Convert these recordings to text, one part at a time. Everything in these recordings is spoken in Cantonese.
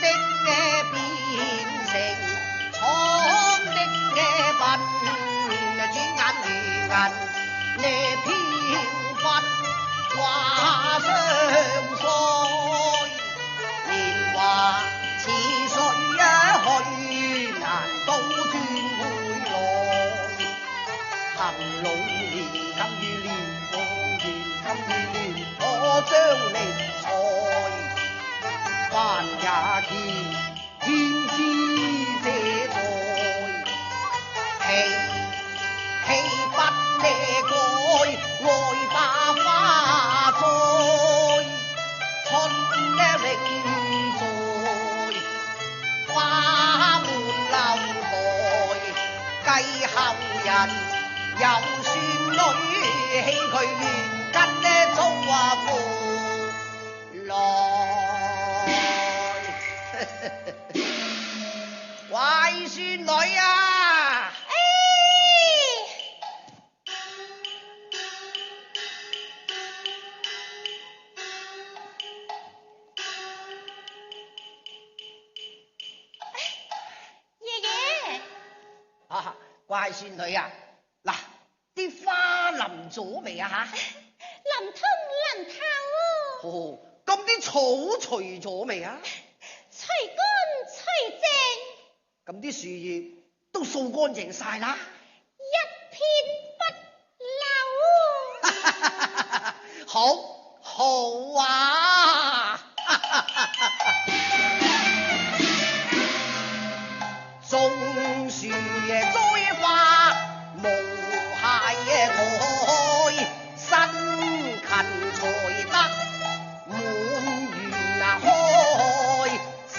的變成蒼的笨，轉眼如銀呢飄忽掛相衰，年華似水去，難倒轉回來。行路年今與亂過，年今與亂過將離財，還也見天知這代，氣不呢改，愛把花栽，春呢永在，花滿樓台，繼後人有孫女，希佢緣根呢早過來。乖孫女啊！乖孫女啊，嗱，啲花淋咗未啊吓？淋通淋透。哦，咁啲草除咗未啊？除乾除淨。咁啲樹葉都掃乾淨晒啦。一片不漏。好，好啊！種樹栽花無懈怠，辛勤才得滿園開，時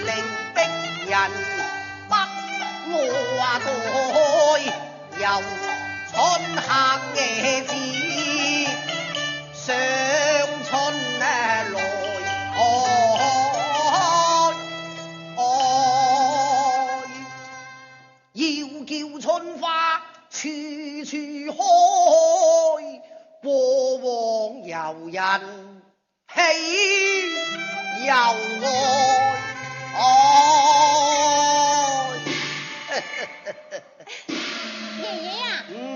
令逼人不餓怠，由春夏野至上春來。叫春花處處開，過往遊人喜又愛。爺爺啊，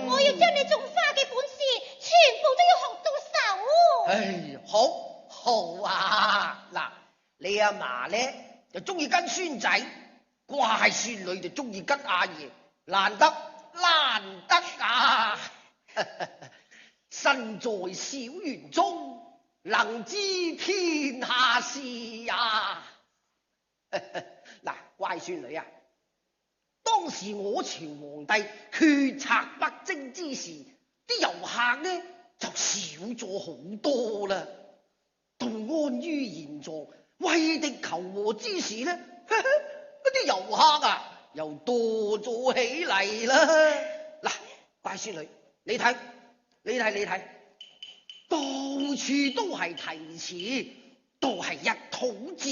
我要將你種花嘅本事全部都要學到手。唉，好，好啊！嗱，你阿嫲咧就中意跟孫仔，乖孫女就中意跟阿爺，難得啊！身在小園中，能知天下事啊！嗱，乖孫女啊，當時我朝皇帝決策北征之時，啲遊客呢就少咗好多啦。到安於現狀，為敵求和之時呢，嗰啲遊客啊又多咗起嚟啦。嗱，乖孫女，你睇，到處都係題詞，都係一肚子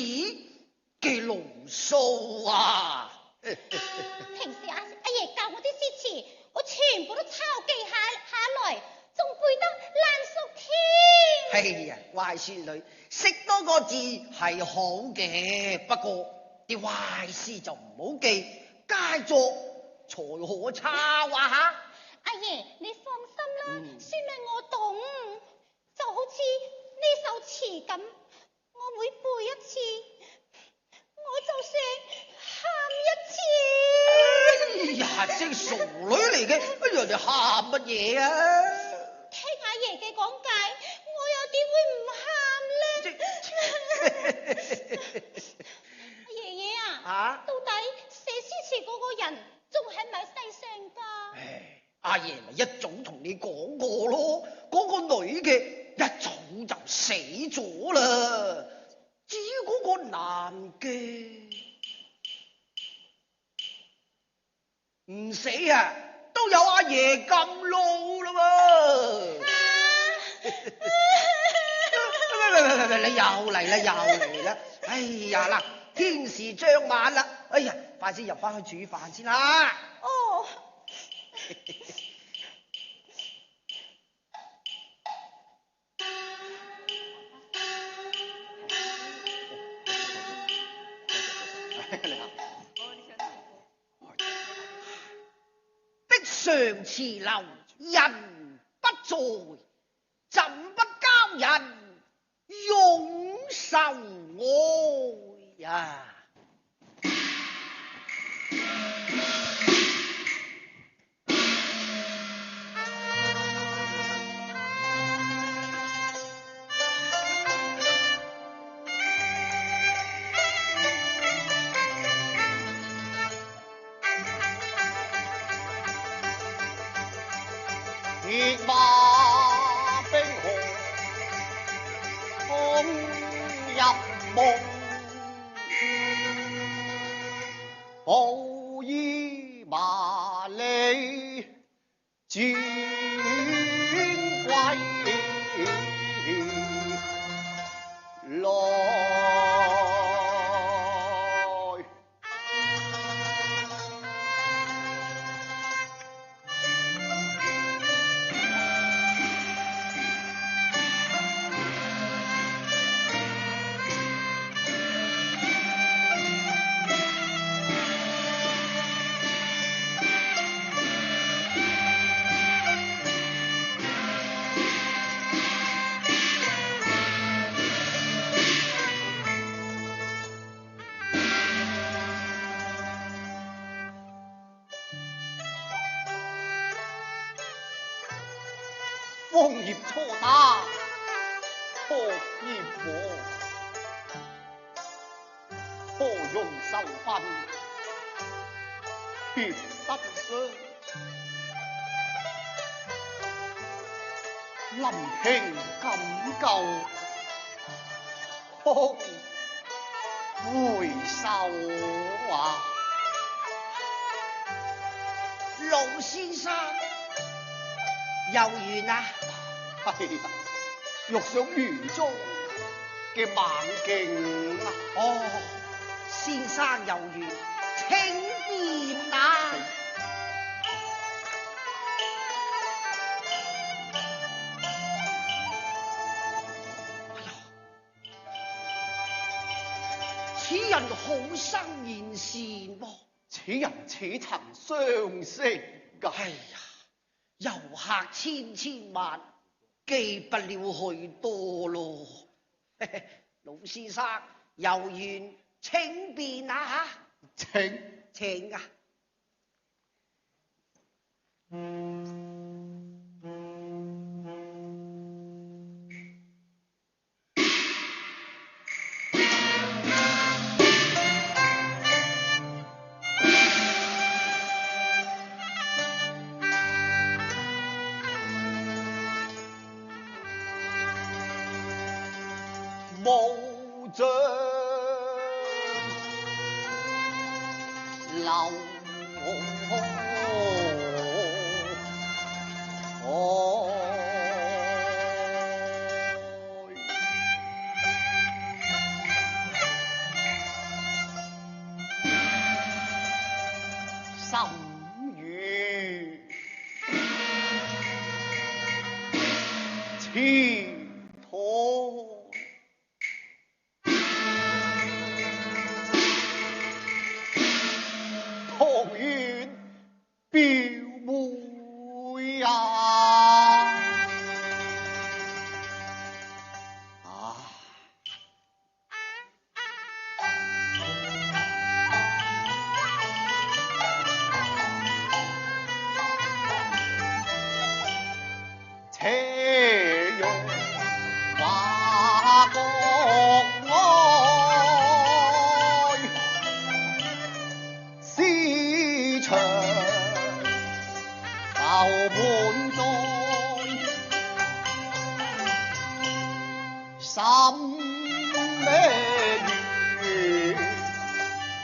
嘅牢騷啊！平時阿爺教我啲詩詞，我全部都抄記下來，仲背得爛熟添。哎呀，乖孫女，識多個字係好嘅，不過啲壞詩就唔好記，佳作才可抄啊吓！阿爺，你放心啦，孫女我懂，就好似呢首詞咁，我每背一次，我就成喊一次。哎呀，即係傻女嚟嘅，哎呀，你喊乜嘢啊？聽阿爺嘅講解，我又點會唔喊呢？爺爺啊，到底寫詩詞嗰個人仲喺咪世上㗎？阿爺咪一早同你講過咯，嗰個女嘅一早就死咗啦。至於嗰個男嘅唔死啊，都有阿爺咁老啦喎。你又嚟啦！哎呀嗱，天時將晚啦，哎呀，快啲入翻去煮飯先啦。哦。壁上詞樓人不在，怎不教人永受愛呀？鐵馬冰河衝入夢，布衣麻里轉歸來。楓葉初打破煙火，何用愁憤貼身傷？臨平錦舊空回首啊！老先生有緣啊！係啊，欲上園中嘅猛勁啊！哦，先生有緣，請便啊！哎呀，此人好生言善噃，此人似曾相識㗎。哎呀，遊客千千萬，記不了許多咯。老先生有緣，請便啊！請啊！無像流心語似土。唐園表妹啊！且用華國愛思長愁滿載，心咩月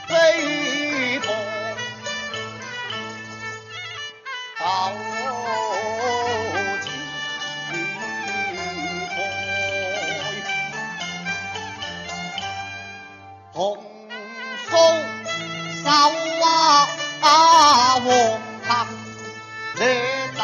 飛陀紅酥手啊黃藤你走，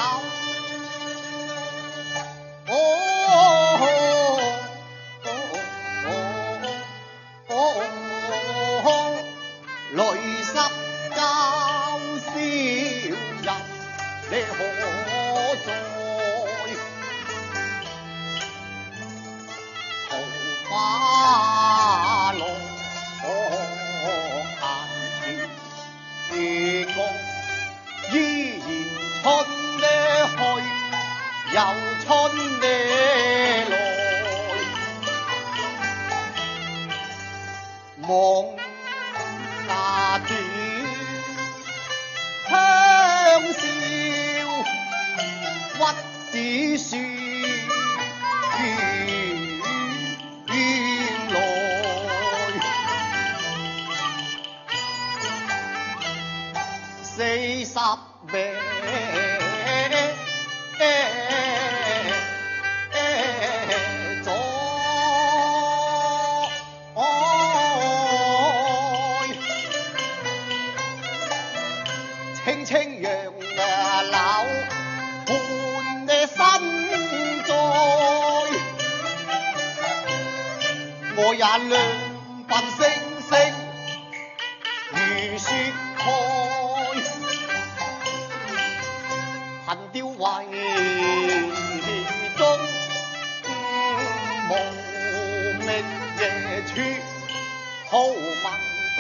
望下斷香消屈指書來40名青青楊柳伴你身在，我也兩鬢星星如雪開，恨雕遺中無覓夜處好問道。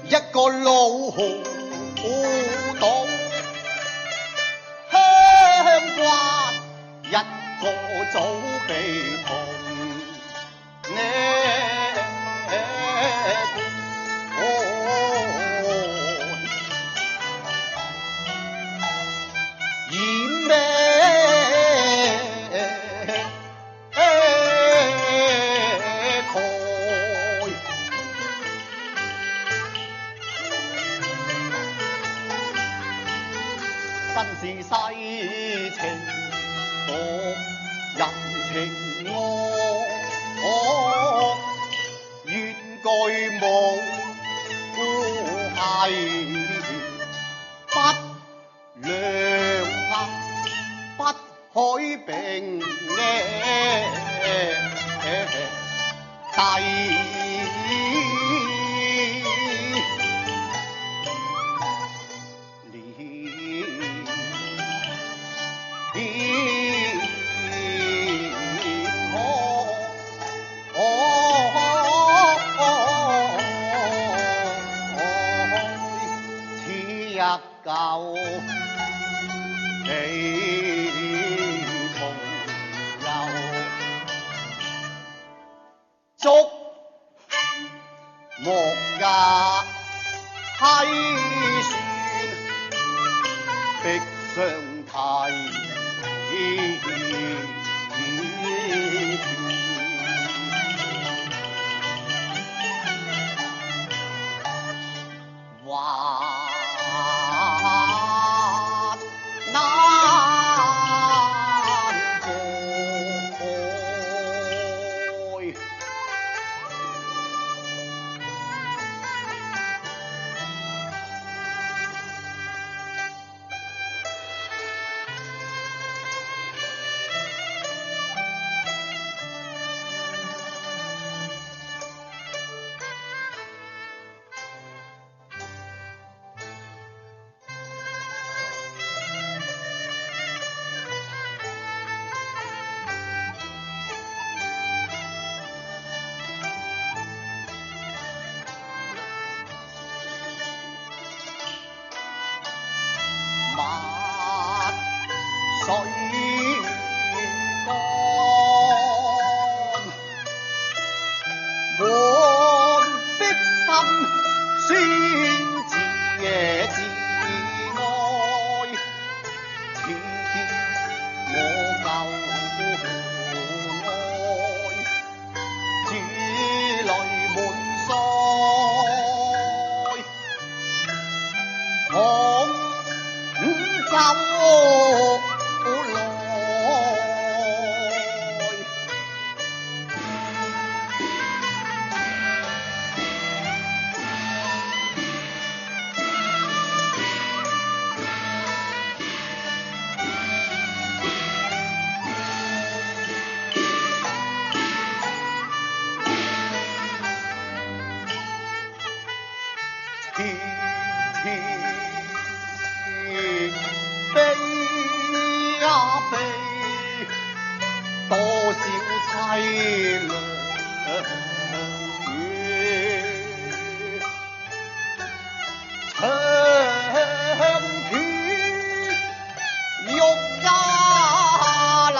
一個老紅黨香瓜，一個早被同身是世情獨人情惡，願據無係不良不許並帝。舊地重遊，捉莫也溪船，壁上題水乾，滿的心酸自自愛，似我舊愛，珠淚滿腮，紅走來。天悲呀悲，多少凄涼雨，長斷玉也流。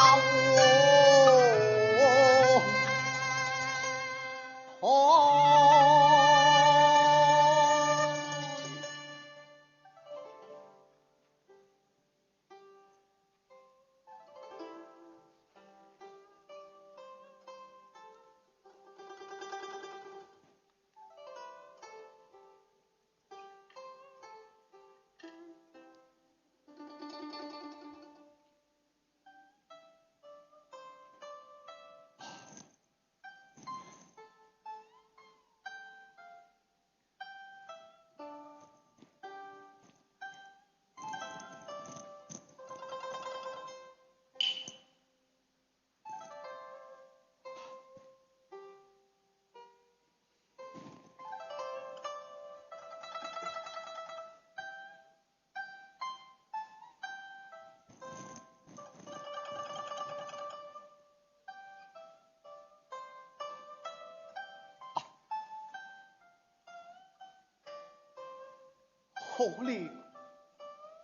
可憐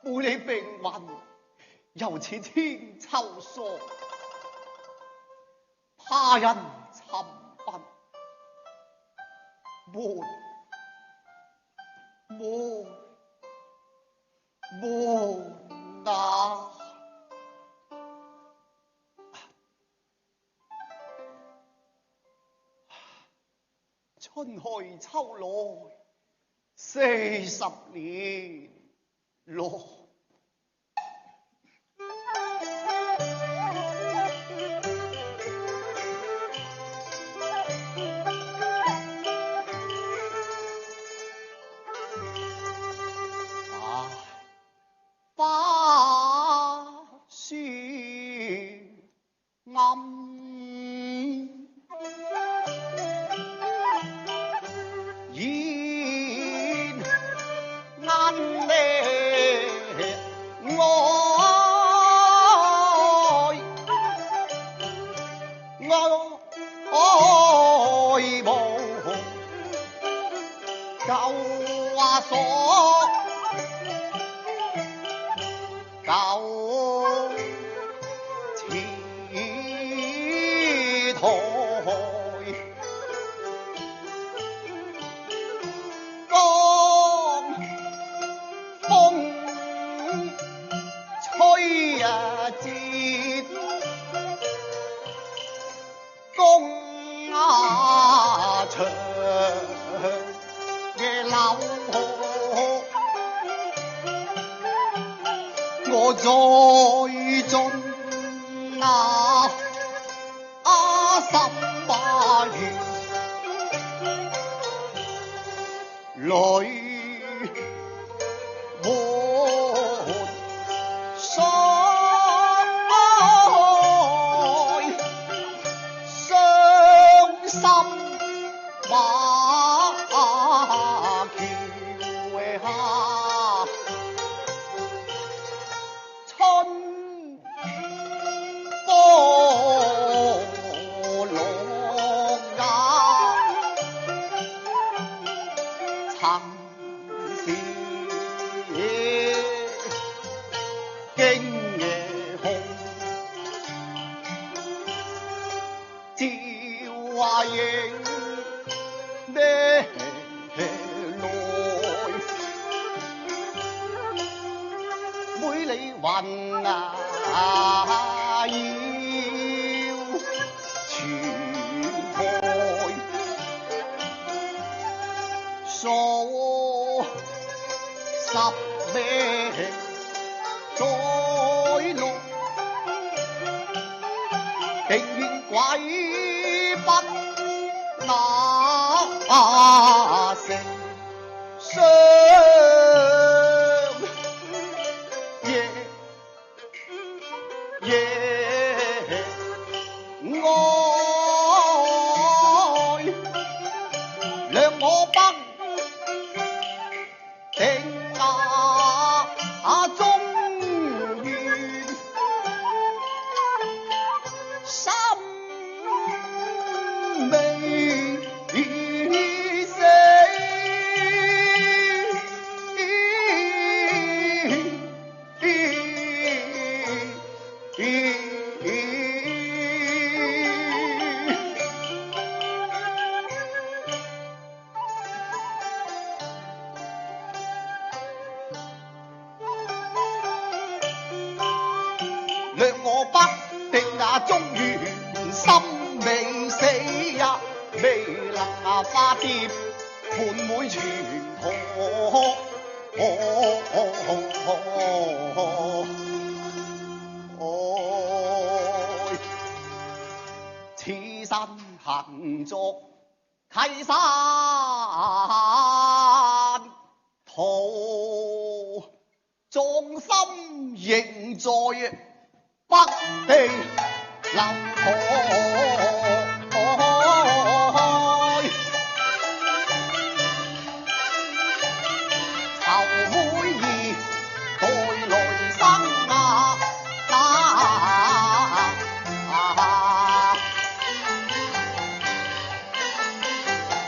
每你病魂，猶似千秋疏，他人尋奔，悶啊！春去秋來，40年咯。花樹暗，煙眼咧愛慕舊話所。舊池台，江風吹折，公牆嘅樓。我再進10月裏滿腮，傷心馬橋下。春波落呀，曾你魂啊要全開，數十命在路，定願鬼不那成雙夜愛，讓我不定中原心未死。讓我不定中原心未死呀，未能化蝶盤妹全可。此身行作溪山途，壯心仍在北地流淌。愁妹兒待來生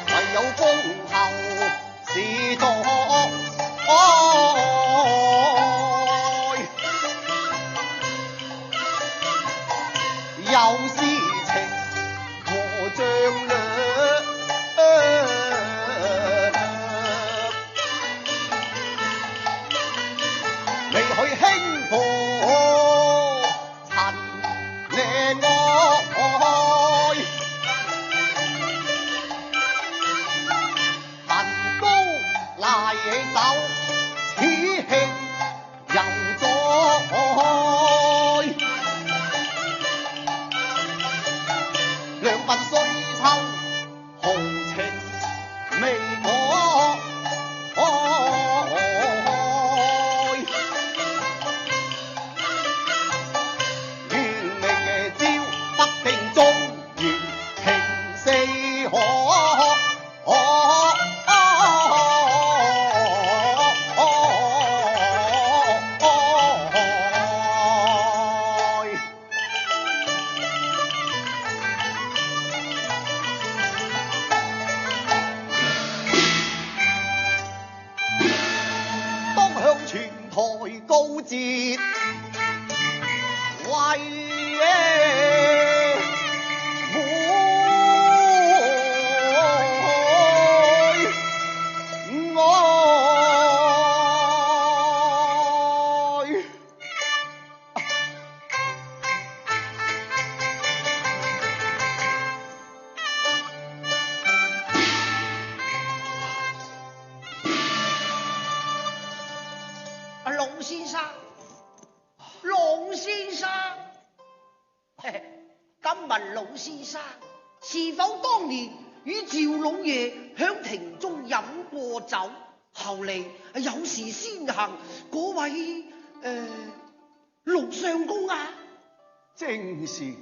唯有公後是作有事情和丈量，未許輕負陳靚愛，恨高賴手此興猶在。兩鬢衰秋豪情未改，願明朝北定中原平四海。全台高節為龍先生，敢問龍先生，是否當年與趙老爺響庭中飲過酒，後嚟有事先行嗰位陸相公啊？正是。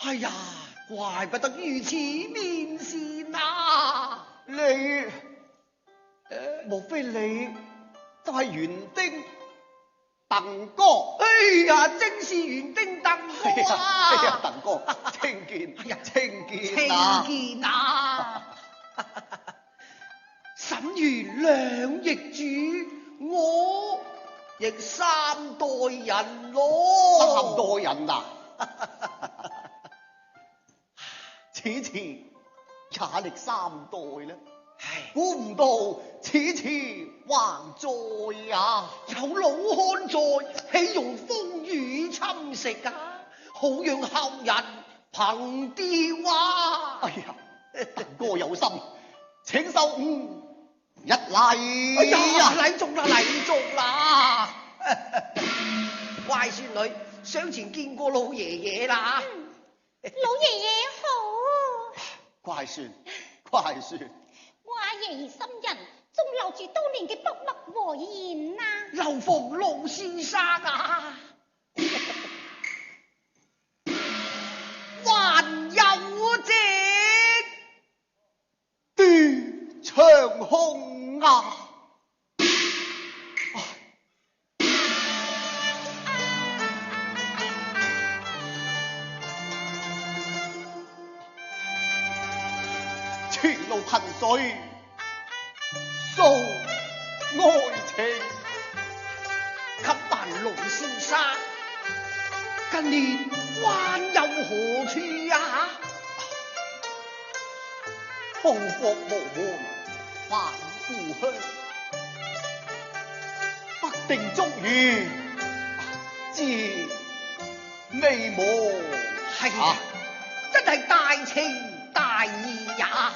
哎呀，怪不得如此面善啊！你莫非你就係園丁鄧哥？哎呀，正是園丁鄧哥啊！哎呀，鄧哥，青見，哎呀，青見啊！青見啊！沈園兩翼主，我亦三代人咯。三代人啊！此詞也歷三代啦。唉，估唔到此次還在呀！有老漢在，豈用風雨侵蝕啊？好讓後人憑吊啊！哎呀，大哥有心，請受一禮哎呀，呀！禮足啦，禮足啦！乖孫女，上前見過老爺爺啦。老爺爺好，乖孫，乖孫，華爺心人仲留住當年嘅筆墨和言啊！流逢老先生啊，還有隻斷長空啊！前路貧水，訴愛情。給辦老先生，近年還有何處啊？報國無門返故鄉，北定中原知未磨。係啊，真係大情大義呀！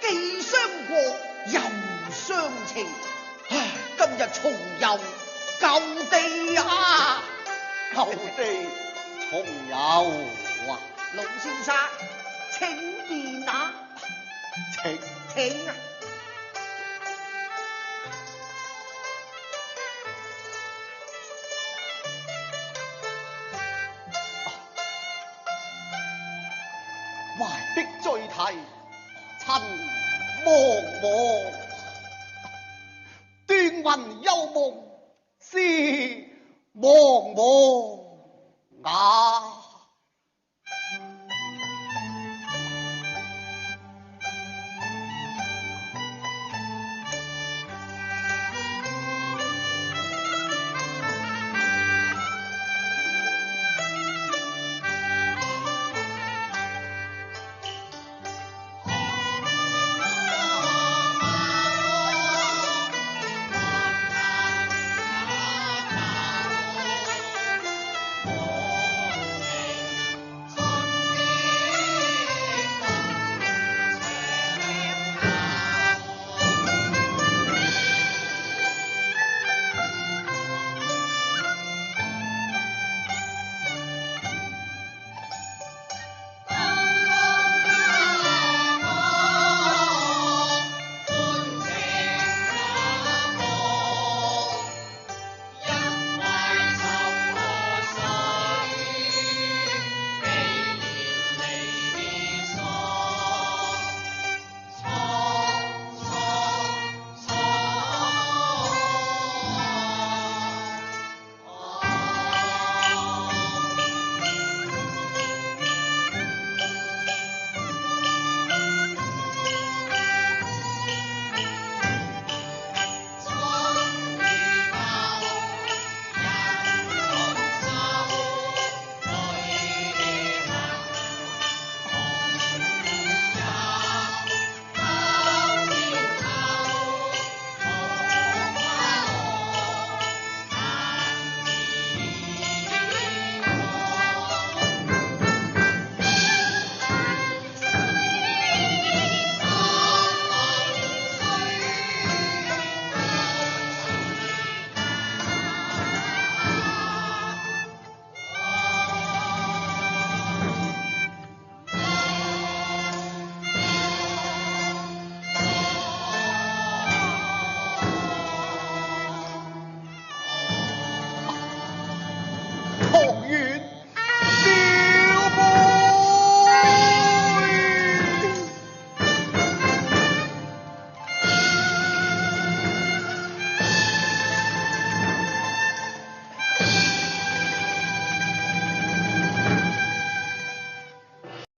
既相國又相情，唉，今日重遊舊地啊！舊地重遊啊！老先生，請便啊！請啊！懷璧追啼塵茫茫，斷魂幽夢是茫茫啊！